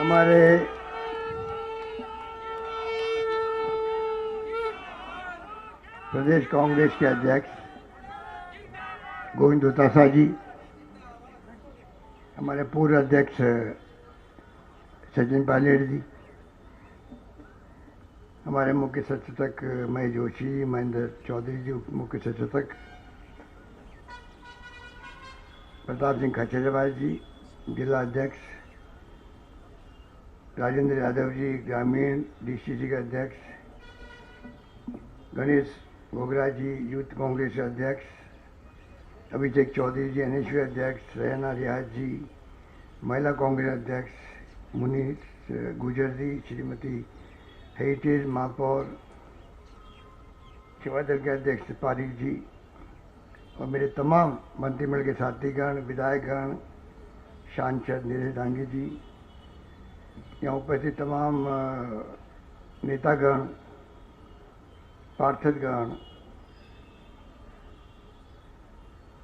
हमारे प्रदेश कांग्रेस के अध्यक्ष गोविंद दोतासा जी, हमारे पूर्व अध्यक्ष सचिन पायलट जी, हमारे मुख्य सचेतक महेश जोशी, महेंद्र चौधरी जी मुख्य सचेतक, प्रताप सिंह खचेरिया जी जिला अध्यक्ष, राजेंद्र यादव जी ग्रामीण डीसीसी के अध्यक्ष, गणेश गोगरा जी यूथ कांग्रेस के अध्यक्ष, अभिषेक चौधरी जी एनएसयू अध्यक्ष, रेहाना रियाज जी महिला कांग्रेस अध्यक्ष, मुनीर गुजर जी, श्रीमती हेरिटेज महापौर, सेवा दल के अध्यक्ष पारिक जी और मेरे तमाम मंत्रिमंडल के साथीगण, विधायकगण, सांसद नीरज डांगी जी, यहाँ उपस्थित तमाम नेतागण, पार्षदगण,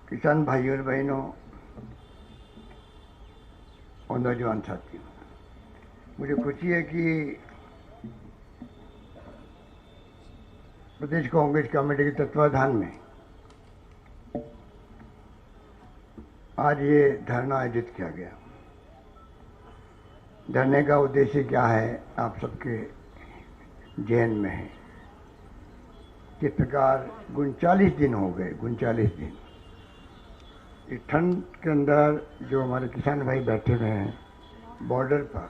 किसान भाइयों और बहनों और नौजवान साथियों, मुझे खुशी है कि प्रदेश कांग्रेस कमेटी के तत्वाधान में आज ये धरना आयोजित किया गया। धरने का उद्देश्य क्या है आप सबके जहन में है। किस प्रकार 39 दिन हो गए, 39 दिन इस ठंड के अंदर जो हमारे किसान भाई बैठे हुए हैं बॉर्डर पर,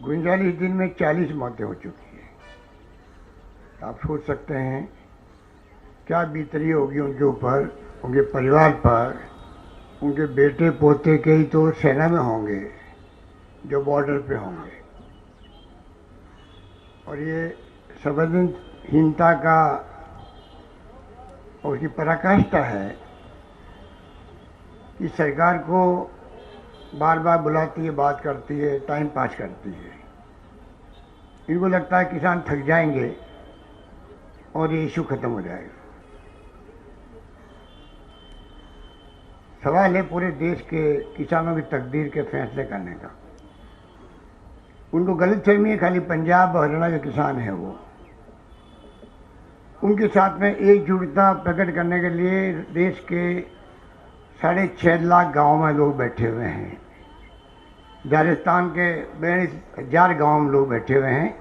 39 दिन में 40 मौतें हो चुकी है। आप सोच सकते हैं क्या बीत रही होगी उनके ऊपर, उनके परिवार पर। उनके बेटे पोते कई तो सेना में होंगे जो बॉर्डर पे होंगे, और ये संवेदनहीनता का और उसकी पराकाष्ठा है कि सरकार को बार बार बुलाती है, बात करती है, टाइम पास करती है। इनको लगता है किसान थक जाएंगे और ये इशू खत्म हो जाएगा। सवाल है पूरे देश के किसानों की तकदीर के फैसले करने का। उनको गलतफहमी है खाली पंजाब और हरियाणा के किसान हैं वो। उनके साथ में एकजुटता प्रकट करने के लिए देश के 6.5 लाख गाँव में लोग बैठे हुए हैं। राजस्थान के 42,000 गाँव में लोग बैठे हुए हैं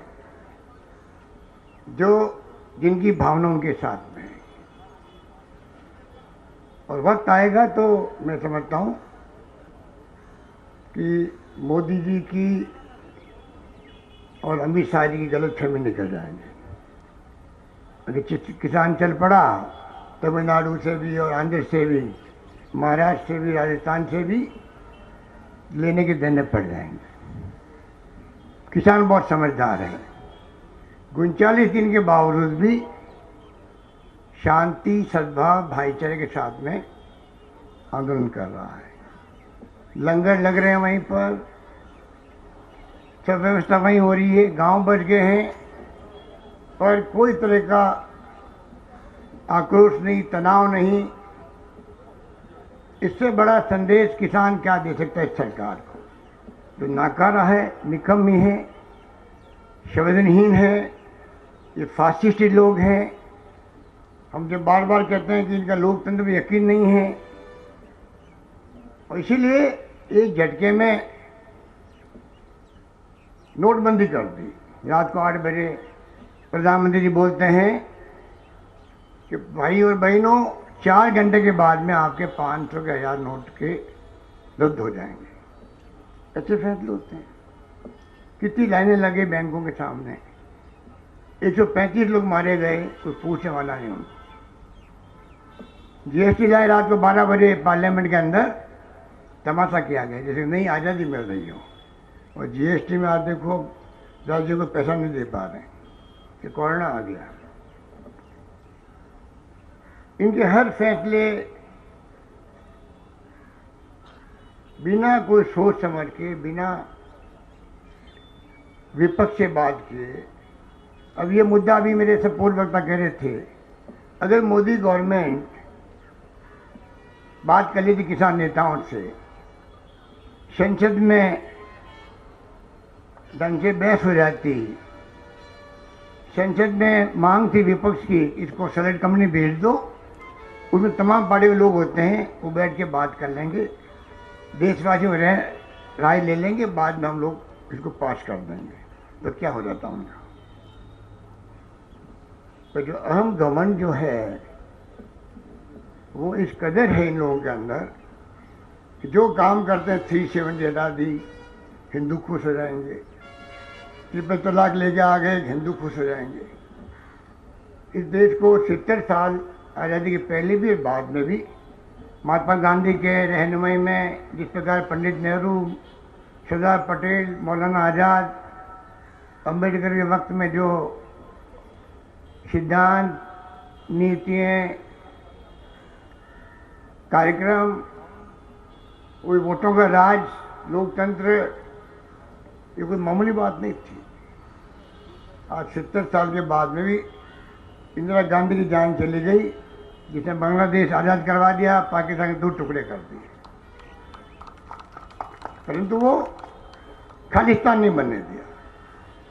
जो जिनकी भावना उनके साथ में है। और वक्त आएगा तो मैं समझता हूँ कि मोदी जी की और अमित शाह जी की गलतफहमी निकल जाएंगे। अगर किसान चल पड़ा तमिलनाडु से भी और आंध्र से भी, महाराष्ट्र से भी, राजस्थान से भी लेने के देने पड़ जाएंगे। किसान बहुत समझदार है। 39 दिन के बावजूद भी शांति, सद्भाव, भाईचारे के साथ में आंदोलन कर रहा है। लंगर लग रहे हैं वहीं पर, सब व्यवस्था वहीं हो रही है, गांव बच गए हैं, और कोई तरह का आक्रोश नहीं, तनाव नहीं। इससे बड़ा संदेश किसान क्या दे सकता है इस सरकार को, जो नाकारा है, निकम्मी है, संवेदनहीन है, ये फासिस्ट लोग हैं। हम जब बार बार कहते हैं कि इनका लोकतंत्र में यकीन नहीं है, और इसीलिए एक झटके में नोटबंदी कर दी। रात को 8 बजे प्रधानमंत्री जी बोलते हैं कि भाई और बहनों 4 घंटे के बाद में आपके 500 के 1000 नोट के रद्द हो जाएंगे। अच्छे फैसले होते हैं। कितनी लाइनें लगे बैंकों के सामने, 135 लोग मारे गए, कोई पूछने वाला नहीं उनको। जीएसटी लाए रात को 12 बजे पार्लियामेंट के अंदर, तमाशा किया गया जैसे नई आज़ादी मिल रही हो। और जीएसटी में आप देखो राज्यों को पैसा नहीं दे पा रहे कि कोरोना आ गया। इनके हर फैसले बिना कोई सोच समझ के, बिना विपक्ष से बात किए। अब ये मुद्दा भी मेरे से पूर्व वक्ता कह रहे थे, अगर मोदी गवर्नमेंट बात कर ली थी किसान नेताओं से, संसद में ढंग से बहस हो जाती। संसद में मांग थी विपक्ष की, इसको सेलेक्ट कमेटी भेज दो, उसमें तमाम पार्टी के लोग होते हैं, वो बैठ के बात कर लेंगे, देशवासियों राय ले लेंगे, बाद में हम लोग इसको पास कर देंगे। तो क्या हो जाता उनका? तो जो अहम घमंड जो है वो इस कदर है इन लोगों के अंदर कि जो काम करते हैं 370 हटा दी, हिंदू खुश हो जाएंगे, ट्रिपल तलाक लेके आ गए, हिंदू खुश हो जाएंगे। इस देश को 70 साल आज़ादी के पहले भी और बाद में भी महात्मा गांधी के रहनुमाई में जिस प्रकार पंडित नेहरू, सरदार पटेल, मौलाना आज़ाद, अम्बेडकर के वक्त में जो सिद्धांत, नीतियाँ, कार्यक्रम, कोई वोटों का राज, लोकतंत्र, ये कोई मामूली बात नहीं थी। आज 70 साल के बाद में भी इंदिरा गांधी की जान चली गई, जिसने बांग्लादेश आज़ाद करवा दिया, पाकिस्तान के 2 टुकड़े कर दिए, परंतु वो खालिस्तान नहीं बनने दिया,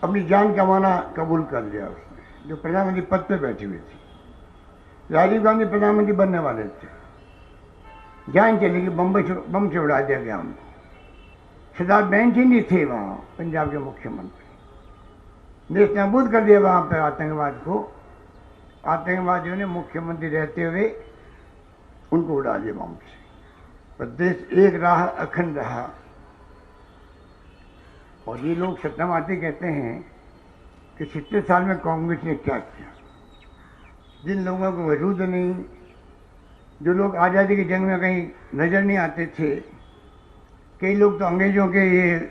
अपनी जान कमाना कबूल कर लिया उसने। जो प्रधानमंत्री पद पे बैठी हुई थी, राजीव गांधी प्रधानमंत्री बनने वाले थे, जान चली गई, बम से उड़ा दिया गया हमको। सरदार बेंचन जी थे वहाँ पंजाब के मुख्यमंत्री, देश नाबूद कर दिया वहाँ पर आतंकवाद को। आतंकवादियों ने मुख्यमंत्री रहते हुए उनको उड़ा दिया बम से। पर देश एक रहा, अखंड रहा। और ये लोग सत्यवादी कहते हैं कि 70 साल में कांग्रेस ने क्या किया। जिन लोगों को वजूद नहीं, जो लोग आज़ादी की जंग में कहीं नज़र नहीं आते थे, कई लोग तो अंग्रेजों के ये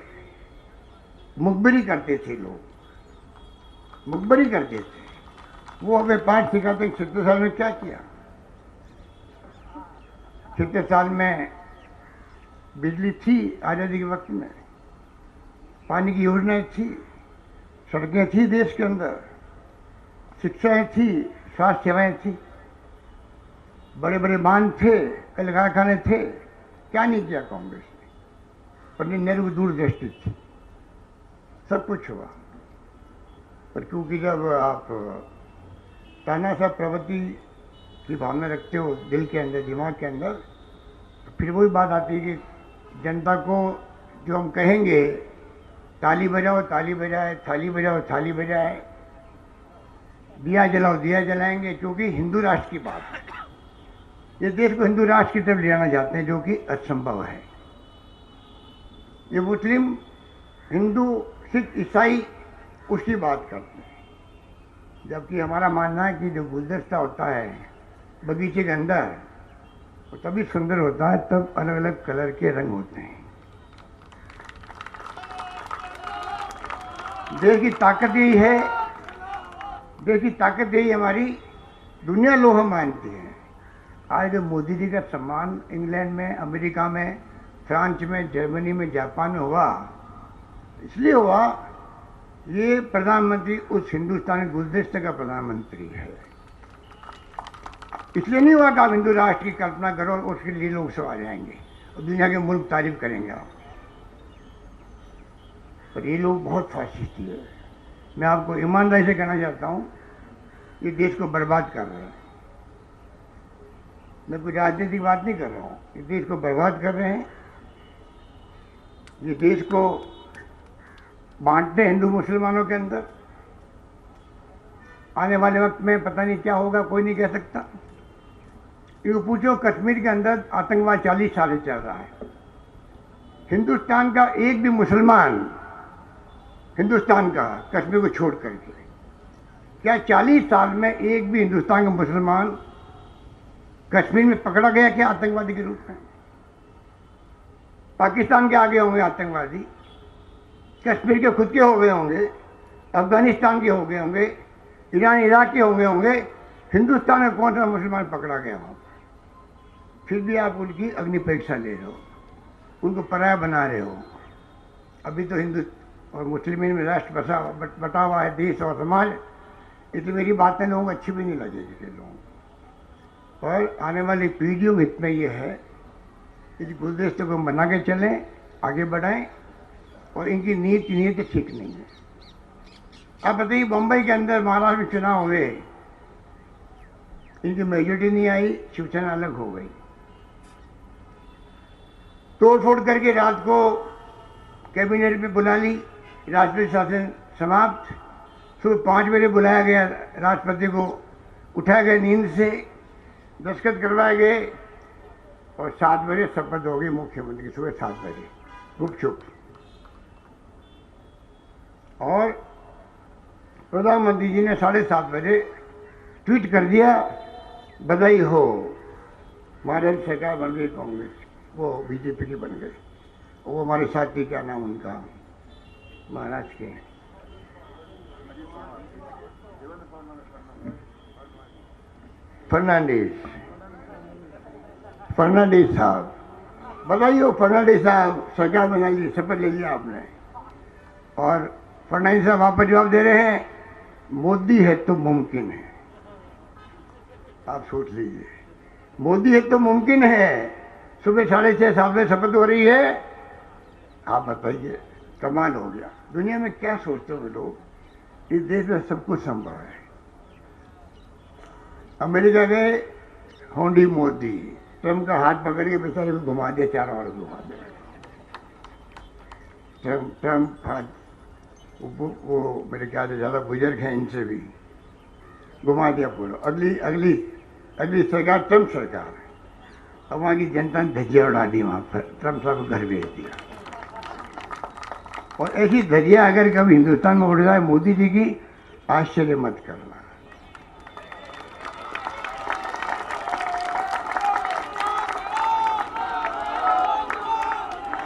मुखबरी करते थे, लोग मुखबरी करते थे, वो हमें 5 सिखाते हैं 70 साल में क्या किया। 70 साल में बिजली थी आज़ादी के वक्त में, पानी की योजनाएं थी, सड़कें थी देश के अंदर, शिक्षाएं थी, स्वास्थ्य सेवाएं थी, बड़े बड़े बांध थे, कल कारखाने थे। क्या नहीं किया कांग्रेस ने? पंडित नेहरू की दूरदृष्टि थी, सब कुछ हुआ। पर क्योंकि जब आप तानाशाह प्रवृत्ति की भावना रखते हो दिल के अंदर, दिमाग के अंदर, तो फिर वही बात आती है कि जनता को जो हम कहेंगे ताली बजाओ ताली बजाए, थाली बजाओ थाली बजाए, दिया जलाओ दिया जलाएंगे, क्योंकि हिंदू राष्ट्र की बात है। ये देश को हिंदू राष्ट्र की तरफ ले जाना चाहते हैं, जो कि असंभव है। ये मुस्लिम, हिंदू, सिख, ईसाई उसकी बात करते हैं, जबकि हमारा मानना है कि जो गुलदस्ता होता है बगीचे के अंदर, वो तभी सुंदर होता है तब अलग अलग कलर के रंग होते हैं। देश की ताकत यही है, देश की ताकत यही हमारी दुनिया लोहा मानती है। आज जो मोदी जी का सम्मान इंग्लैंड में, अमेरिका में, फ्रांस में, जर्मनी में, जापान में हुआ, इसलिए हुआ ये प्रधानमंत्री उस हिंदुस्तानी गुलदस्ते का प्रधानमंत्री है। इसलिए नहीं हुआ कि आप हिंदू राष्ट्र की कल्पना करो और उसके लिए लोग सब आ जाएंगे और दुनिया के मुल्क तारीफ करेंगे आप। पर ये लोग बहुत फासिस्टी है। मैं आपको ईमानदारी से कहना चाहता हूँ, ये देश को बर्बाद कर रहे हैं। मैं कोई राजनीतिक बात नहीं कर रहा हूँ, ये देश को बर्बाद कर रहे हैं। ये देश को बांटते हिंदू मुसलमानों के अंदर। आने वाले वक्त में पता नहीं क्या होगा, कोई नहीं कह सकता। ये पूछो, कश्मीर के अंदर आतंकवाद 40 साल से चल रहा है। हिंदुस्तान का एक भी मुसलमान, हिंदुस्तान का, कश्मीर को छोड़ करके, क्या 40 साल में एक भी हिंदुस्तान का मुसलमान कश्मीर में पकड़ा गया क्या आतंकवादी के रूप में? पाकिस्तान के आगे होंगे आतंकवादी, कश्मीर के खुद के हो गए होंगे, अफगानिस्तान के हो गए होंगे, ईरान इराक के हो गए होंगे, हिंदुस्तान में कौन सा मुसलमान पकड़ा गया हो? फिर भी आप उनकी अग्नि परीक्षा ले रहे हो, उनको पराया बना रहे हो। अभी तो हिंदू और मुस्लिम में राष्ट्र बटा हुआ है, देश और समाज, इसलिए मेरी बातें लोगों को अच्छी भी नहीं लगेगी लोगों को। और आने वाली पीढ़ियों में इतना ये है, इस गुलदस्ते को बना के चलें, आगे बढ़ाएं, और इनकी नीति ठीक नहीं है। अब बताइए, बम्बई के अंदर महाराष्ट्र में चुनाव हुए, इनकी मेजोरिटी नहीं आई, शिवसेना अलग हो गई। तोड़ फोड़ करके रात को कैबिनेट में बुला ली, राष्ट्रपति शासन समाप्त। सुबह 5 बजे बुलाया गया राष्ट्रपति को, उठाए गए नींद से, दस्तखत करवाए गए और 7 बजे शपथ हो गई मुख्यमंत्री की, सुबह 7 बजे गुपचुप। और प्रधानमंत्री जी ने 7:30 बजे ट्वीट कर दिया, बधाई हो, महाराष्ट्र सरकार बन गई कांग्रेस, वो बीजेपी के बन गए। वो हमारे साथी, क्या नाम उनका, महाराष्ट्र के फर्नांडिस साहब, बधाई हो फर्नांडिस साहब, सरकार बना ली, शपथ ले लिया आपने। और फर्नांडिस साहब वहाँ पर जवाब दे रहे हैं, मोदी है तो मुमकिन है। आप सोच लीजिए, मोदी है तो मुमकिन है। सुबह 6:30-7 बजे शपथ हो रही है। आप बताइए, कमाल हो गया। दुनिया में क्या सोचते हो लोग, इस देश में सब कुछ संभव है। अमेरिका गए, होंडी मोदी, ट्रम्प का हाथ पकड़ के बेचारे को घुमा दिया, चारों ओर घुमा दिया। ट्रम्प हाथ, वो मेरे ख्याल से ज़्यादा बुजुर्ग हैं इनसे भी, घुमा दिया पूरा। अगली सरकार ट्रम्प सरकार है। अब वहाँ की जनता ने धज्जियाँ उड़ा दी, वहाँ पर ट्रम्प साहब को घर भेज दिया। और ऐसी धज्जियाँ अगर कभी हिंदुस्तान में उड़ जाए मोदी जी की, आश्चर्य मत करना।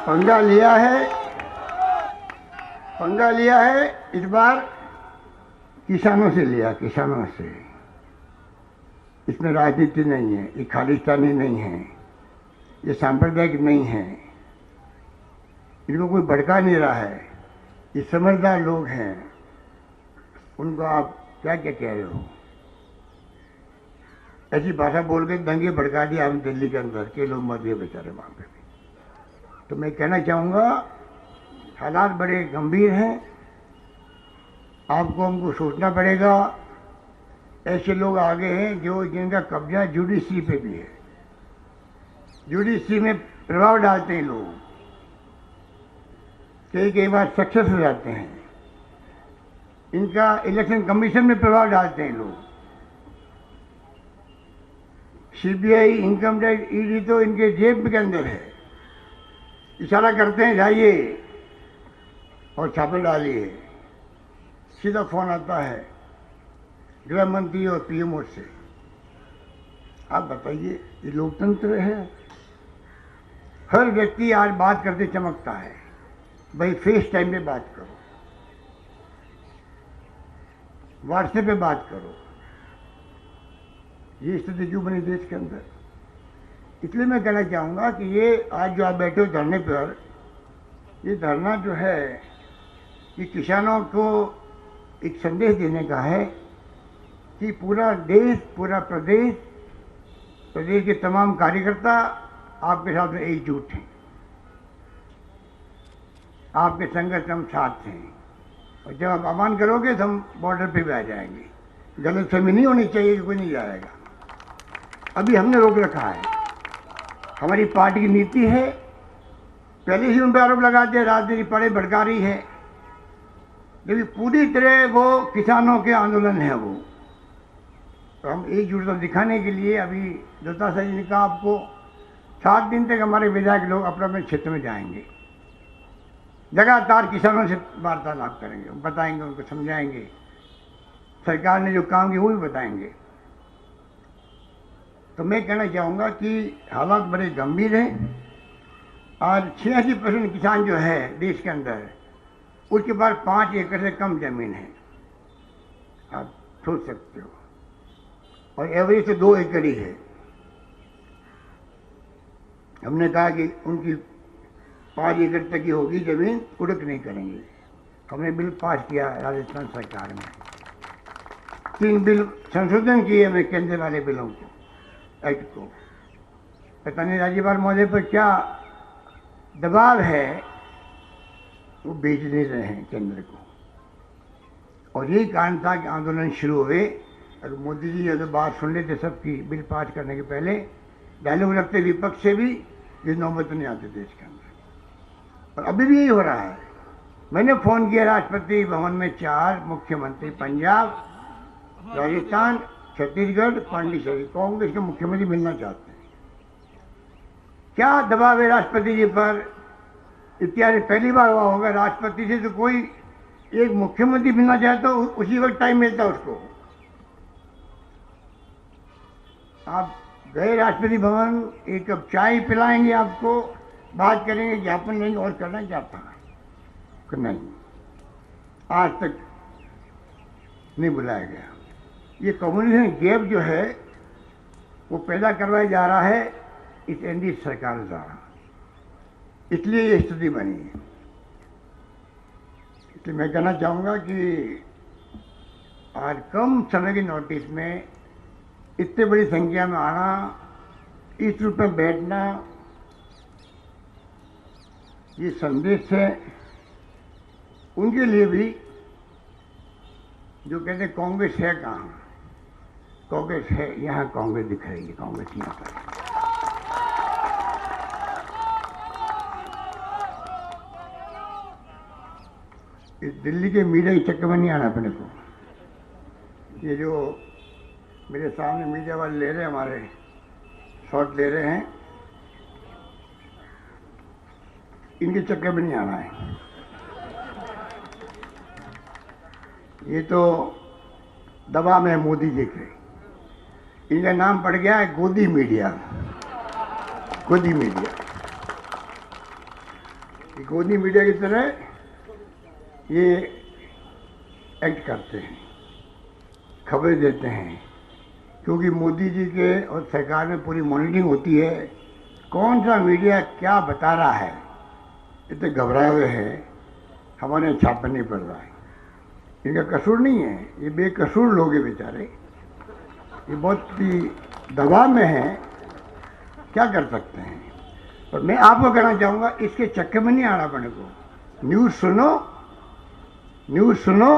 पंगा लिया है इस बार किसानों से लिया, किसानों से। इसमें राजनीति नहीं है, ये खालिस्तानी नहीं है, ये सांप्रदायिक नहीं है, इनको कोई भड़का नहीं रहा है। ये समझदार लोग हैं। उनको आप क्या क्या कह रहे हो, ऐसी भाषा बोल के दंगे भड़का दिया हम दिल्ली के अंदर के लोग, मर गए बेचारे वहाँ पे भी। तो मैं कहना चाहूँगा, हालात बड़े गंभीर हैं, आपको हमको सोचना पड़ेगा। ऐसे लोग आगे हैं जो जिनका कब्जा जुडिशरी पे भी है, जुडिशरी में प्रभाव डालते हैं लोग, कई बार सक्सेस हो जाते हैं। इनका इलेक्शन कमीशन में प्रभाव डालते हैं लोग। सीबीआई, इनकम टैक्स, ईडी तो इनके जेब के अंदर है। इशारा करते हैं जाइए और छापे डालिए, सीधा फोन आता है गृह मंत्री और पीएमओ से। आप बताइए, ये लोकतंत्र है? हर व्यक्ति आज बात करते चमकता है, भाई फेस टाइम पे बात करो, व्हाट्सएप पे बात करो। ये स्थिति क्यों बनी देश के अंदर? इसलिए मैं कहना चाहूँगा कि ये आज जो आप बैठे हो धरने पर, ये धरना जो है ये किसानों को एक संदेश देने का है कि पूरा देश, पूरा प्रदेश के तमाम कार्यकर्ता आपके साथ में एकजुट हैं, आपके संघर्ष हम साथ हैं। और जब आप अपमान करोगे तो हम बॉर्डर पे भी आ जाएंगे। गलतफहमी नहीं होनी चाहिए कि कोई नहीं जाएगा। अभी हमने रोक रखा है, हमारी पार्टी की नीति है। पहले ही उन पर आरोप लगाते हैं राजनीति बड़े भड़का रही है, लेकिन पूरी तरह वो किसानों के आंदोलन है वो। तो हम एकजुटता दिखाने के लिए अभी दत्ता साहब जी ने कहा आपको 7 दिन तक हमारे विधायक लोग अपने अपने क्षेत्र में जाएंगे, लगातार किसानों से वार्तालाप करेंगे, बताएंगे, उनको समझाएंगे, सरकार ने जो काम किया वो भी बताएंगे। तो मैं कहना चाहूँगा कि हालात बड़े गंभीर हैं। आज 86% किसान जो है देश के अंदर, उसके पास 5 एकड़ से कम जमीन है। आप सोच सकते हो, और एवरेज से 2 एकड़ ही है। हमने कहा कि उनकी 5 एकड़ तक की होगी जमीन, उड़क नहीं करेंगे। हमने बिल पास किया राजस्थान सरकार में, 3 बिल संशोधन किए हमने केंद्र वाले बिलों को, एक्ट को। पता नहीं राज्यपाल महोदय पर क्या दबाव है वो बेच नहीं रहे हैं केंद्र को। और यही कारण था कि आंदोलन शुरू हुए। अगर मोदी जी अगर बात सुन लेते सबकी बिल पास करने के पहले, डायलॉग रखते विपक्ष से भी, ये नौबत नहीं आती देश के अंदर। और अभी भी यही हो रहा है। मैंने फ़ोन किया राष्ट्रपति भवन में 4 मुख्यमंत्री, पंजाब, राजस्थान, छत्तीसगढ़, पांडिचेरी, कांग्रेस के मुख्यमंत्री मिलना चाहते हैं। क्या दबाव है राष्ट्रपति जी पर? इतिहास में पहली बार हुआ होगा राष्ट्रपति से तो कोई एक मुख्यमंत्री मिलना चाहे तो उसी वक्त टाइम मिलता उसको। आप गए राष्ट्रपति भवन, एक कप चाय पिलाएंगे आपको, बात करेंगे, ज्ञापन लेंगे, और करना चाहता है नहीं, आज तक नहीं बुलाया गया। ये कम्युनिकेशन गैप जो है वो पैदा करवाया जा रहा है इस एनडीए सरकार द्वारा, इसलिए ये स्थिति बनी है। इसलिए मैं कहना चाहूँगा कि आज कम समय की नोटिस में इतने बड़ी संख्या में आना, इस रूप में बैठना, ये संदेश है उनके लिए भी जो कहते हैं कांग्रेस है कहाँ। कांग्रेस है यहाँ, कांग्रेस दिख रही है, कांग्रेस यहाँ पर। इस दिल्ली के मीडिया के चक्कर में नहीं आना अपने को। ये जो मेरे सामने मीडिया वाले ले रहे हैं, हमारे शॉट ले रहे हैं, इनके चक्कर में नहीं आना है। ये तो दबाव में मोदी जी के, इनका नाम पड़ गया है गोदी मीडिया। गोदी मीडिया, गोदी मीडिया की तरह ये एक्ट करते हैं, खबरें देते हैं, क्योंकि मोदी जी के और सरकार में पूरी मॉनिटरिंग होती है। कौन सा मीडिया क्या बता रहा है, इतने घबराए हुए हैं, हमारे यहाँ छापा नहीं पड़ रहा है। इनका कसूर नहीं है, ये बेकसूर लोग हैं बेचारे, ये बहुत ही दबाव में हैं, क्या कर सकते हैं। और मैं आपको कहना चाहूँगा, इसके चक्कर में नहीं आना अपने को। न्यूज़ सुनो, न्यूज़ सुनो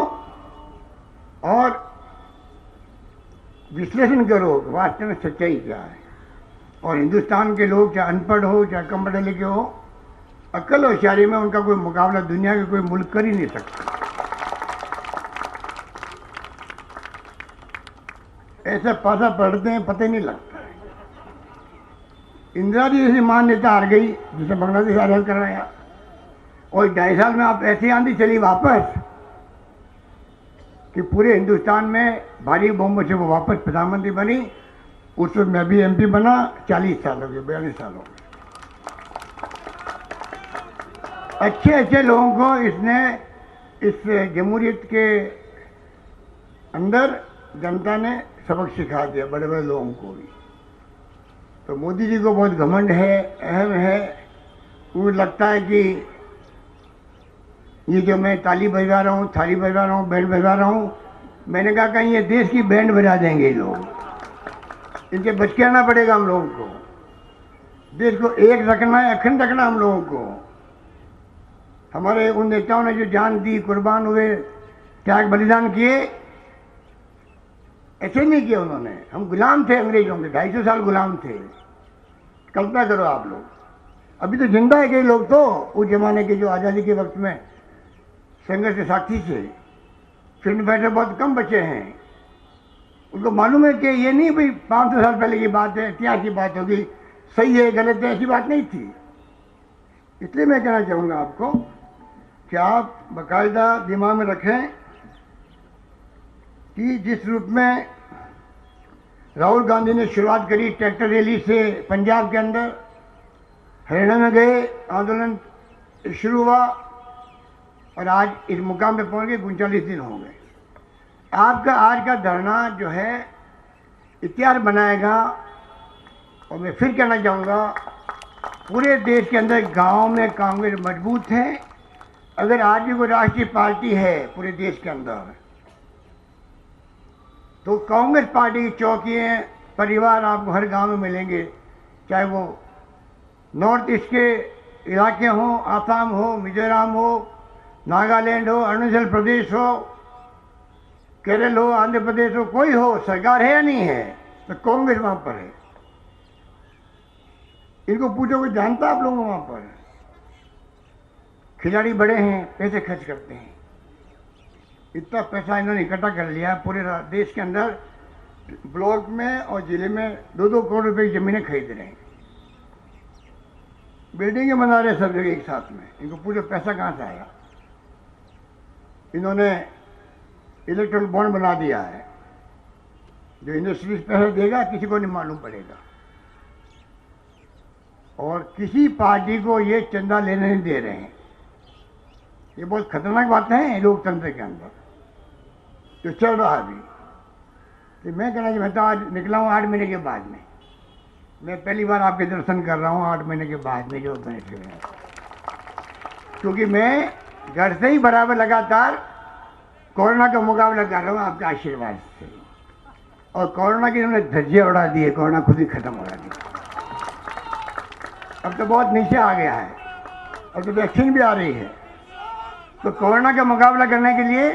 और विश्लेषण करो वास्तव में सच्चाई क्या है। और हिंदुस्तान के लोग चाहे अनपढ़ हो चाहे कम पढ़े लिखे हो, अक्ल और होशियारी में उनका कोई मुकाबला दुनिया के कोई मुल्क कर ही नहीं सकता। ऐसे पासा पढ़ते हैं पता ही नहीं लगता है। इंदिरा जी जैसी महान नेता हार गई, जिसे बांग्लादेश आजाद करवाया, और 2.5 साल में आप ऐसी आंधी चली वापस कि पूरे हिंदुस्तान में भारी बहुमत से वो वापस प्रधानमंत्री बनी। उस वक्त मैं भी एमपी बना, 40 साल हो गए, 42 साल हो गए। अच्छे अच्छे लोगों को इसने इस जमहूरियत के अंदर जनता ने सबक सिखा दिया, बड़े बड़े लोगों को भी। तो मोदी जी को बहुत घमंड है, अहम है। उनको लगता है कि ये जो मैं ताली बजवा रहा हूँ, थाली बजवा रहा हूँ, बैंड बजवा रहा हूँ, मैंने कहा कहीं ये देश की बैंड बजा देंगे ये लोग। इनसे बच के आना पड़ेगा हम लोगों को। देश को एक रखना है, अखंड रखना हम लोगों को। हमारे उन नेताओं ने जो जान दी, कुर्बान हुए, त्याग बलिदान किए, ऐसे नहीं किया उन्होंने। हम गुलाम थे अंग्रेजों के, 250 साल गुलाम थे। कल्पना करो आप लोग। अभी तो जिंदा है कई लोग तो उस जमाने के जो आज़ादी के वक्त में संघर्ष के साथी थे। फ्रीडम फाइटर बहुत कम बचे हैं। उनको मालूम है कि ये नहीं भाई 500 साल पहले की बात है, इतिहास की बात होगी, सही है गलत है, ऐसी बात नहीं थी। इसलिए मैं कहना चाहूँगा आपको कि आप बाकायदा दिमाग में रखें कि जिस रूप में राहुल गांधी ने शुरुआत करी ट्रैक्टर रैली से पंजाब के अंदर, हरियाणा में गए, आंदोलन शुरू हुआ और आज इस मुकाम पे पहुंच गए, 39 दिन हो गए। आपका आज का धरना जो है इतिहास बनाएगा। और मैं फिर कहना चाहूँगा, पूरे देश के अंदर गांव में कांग्रेस मजबूत है। अगर आज भी कोई राष्ट्रीय पार्टी है पूरे देश के अंदर, तो कांग्रेस पार्टी की चौकियाँ, परिवार आपको हर गांव में मिलेंगे, चाहे वो नॉर्थ ईस्ट के इलाके हों, आसाम हो, मिजोरम हो, नागालैंड हो, अरुणाचल प्रदेश हो, केरल हो, आंध्र प्रदेश हो, कोई हो, सरकार है या नहीं है, तो कांग्रेस वहां पर है। इनको पूछो कोई जानता आप लोगों वहां पर? खिलाड़ी बड़े हैं, पैसे खर्च करते हैं। इतना पैसा इन्होंने इकट्ठा कर लिया पूरे देश के अंदर, ब्लॉक में और जिले में 2-2 करोड़ रुपए की जमीनें खरीद रहे हैं, बिल्डिंगें बना रहे सब जगह एक साथ में। इनको पूछो पैसा कहाँ से आया? इन्होंने इलेक्ट्रल बॉन्ड बना दिया है, जो इंडस्ट्रीज पैसा देगा किसी को नहीं मालूम पड़ेगा, और किसी पार्टी को ये चंदा लेने नहीं दे रहे हैं। ये बहुत खतरनाक बातें हैं लोकतंत्र के अंदर जो चल रहा है अभी। तो मैं कहना कि मैं तो आज निकला हूँ 8 महीने के बाद में, मैं पहली बार आपके दर्शन कर रहा हूँ 8 महीने के बाद में, जो क्योंकि मैं घर से ही बराबर लगातार कोरोना का मुकाबला कर रहा हूँ आपके आशीर्वाद से, और कोरोना की उन्होंने धज्जे उड़ा दिए, कोरोना खुद ही खत्म हो रहा है। अब तो बहुत नीचे आ गया है, अब तो वैक्सीन भी आ रही है। तो कोरोना का मुकाबला करने के लिए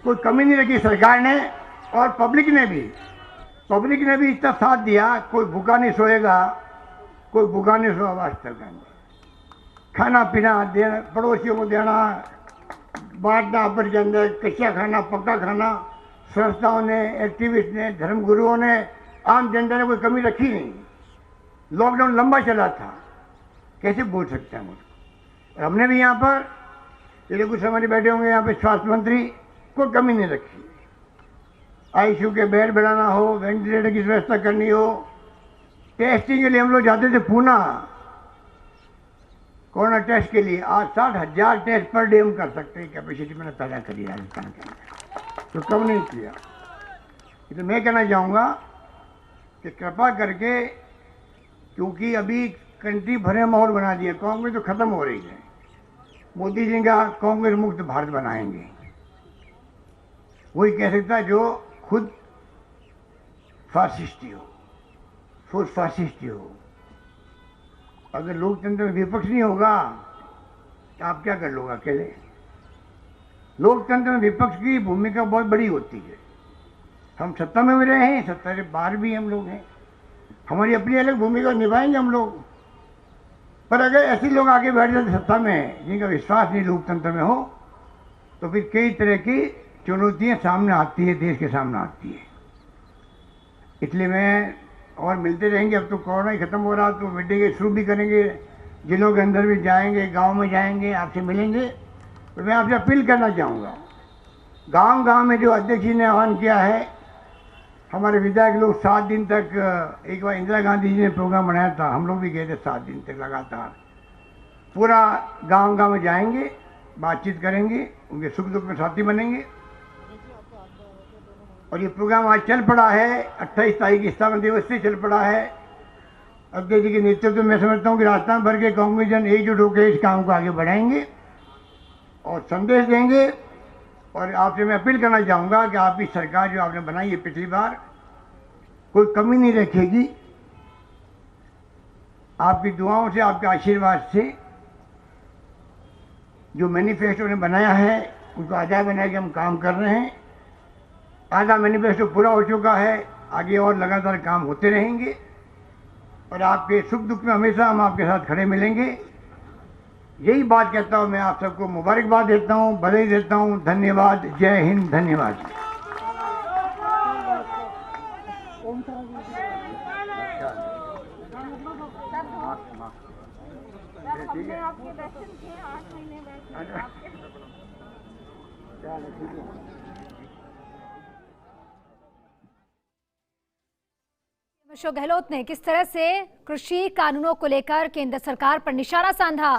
कोई कमी नहीं रखी सरकार ने, और पब्लिक ने भी इतना साथ दिया। कोई भूखा नहीं सोएगा, कोई भूखा नहीं सोएगा आज तक। खाना पीना देना, पड़ोसियों को देना, बांटना आपस के अंदर, कच्चा खाना, पक्का खाना, संस्थाओं ने, एक्टिविस्ट ने, धर्मगुरुओं ने, आम जनता ने कोई कमी रखी नहीं। लॉकडाउन लंबा चला था, कैसे बोल सकते हैं मुझको। हमने भी यहाँ पर, ये लोग कुछ हमारे बैठे होंगे यहाँ पे, स्वास्थ्य मंत्री, कोई कमी नहीं रखी। आईसीयू के बेड बढ़ाना हो, वेंटिलेटर की व्यवस्था करनी हो, टेस्टिंग के लिए हम लोग जाते थे पूना, कोरोना टेस्ट के लिए। आज 60,000 टेस्ट पर डे हम कर सकते हैं, कैपेसिटी मैंने पैदा करी राजस्थान के अंदर, तो कम नहीं किया। तो मैं कहना चाहूँगा कि कृपा करके, क्योंकि अभी कंट्री भरे माहौल बना दिया, कांग्रेस तो खत्म हो रही है। मोदी जी का कांग्रेस मुक्त भारत बनाएंगे, वही कह सकता है जो खुद फासिस्टी हो, सोच फासिस्टी हो। अगर लोकतंत्र में विपक्ष नहीं होगा तो आप क्या कर लोगे अकेले? लोकतंत्र में विपक्ष की भूमिका बहुत बड़ी होती है। हम सत्ता में भी रहे हैं, सत्ता से बाहर भी हम लोग हैं, हमारी अपनी अलग भूमिका निभाएंगे हम लोग। पर अगर ऐसे लोग आगे बैठ जाते सत्ता में जिनका विश्वास नहीं लोकतंत्र में हो, तो फिर कई तरह की चुनौतियां सामने आती है, देश के सामने आती है। इसलिए मैं, और मिलते रहेंगे, अब तो कोरोना ही खत्म हो रहा, तो मीटिंग शुरू भी करेंगे, जिलों के अंदर भी जाएंगे, गांव में जाएंगे, आपसे मिलेंगे। तो मैं आपसे अपील करना चाहूँगा, गांव-गांव में जो अध्यक्ष जी ने आह्वान किया है, हमारे विधायक लोग 7 दिन तक, एक बार इंदिरा गांधी जी ने प्रोग्राम बनाया था, हम लोग भी गए थे 7 दिन तक लगातार, पूरा गांव-गांव में जाएंगे, बातचीत करेंगे, उनके सुख दुख में साथी बनेंगे। और ये प्रोग्राम आज चल पड़ा है, 28 तारीख स्थापना दिवस से चल पड़ा है। अध्यक्ष जी के नेतृत्व में मैं समझता हूँ कि राजस्थान भर के कांग्रेस जन एकजुट होकर इस काम को आगे बढ़ाएंगे और संदेश देंगे। और आपसे मैं अपील करना चाहूँगा कि आपकी सरकार जो आपने बनाई है पिछली बार, कोई कमी नहीं रखेगी। आपकी दुआओं से, आपके आशीर्वाद से जो मैनिफेस्टो ने बनाया है उसको आधार बना के हम काम कर रहे हैं। आधा मैनिफेस्टो पूरा हो चुका है, आगे और लगातार काम होते रहेंगे, और आपके सुख दुख में हमेशा हम आपके साथ खड़े मिलेंगे। यही बात कहता हूँ, मैं आप सबको मुबारकबाद देता हूँ, बधाई देता हूँ। धन्यवाद, जय हिंद, धन्यवाद। अशोक गहलोत ने किस तरह से कृषि कानूनों को लेकर केंद्र सरकार पर निशाना साधा,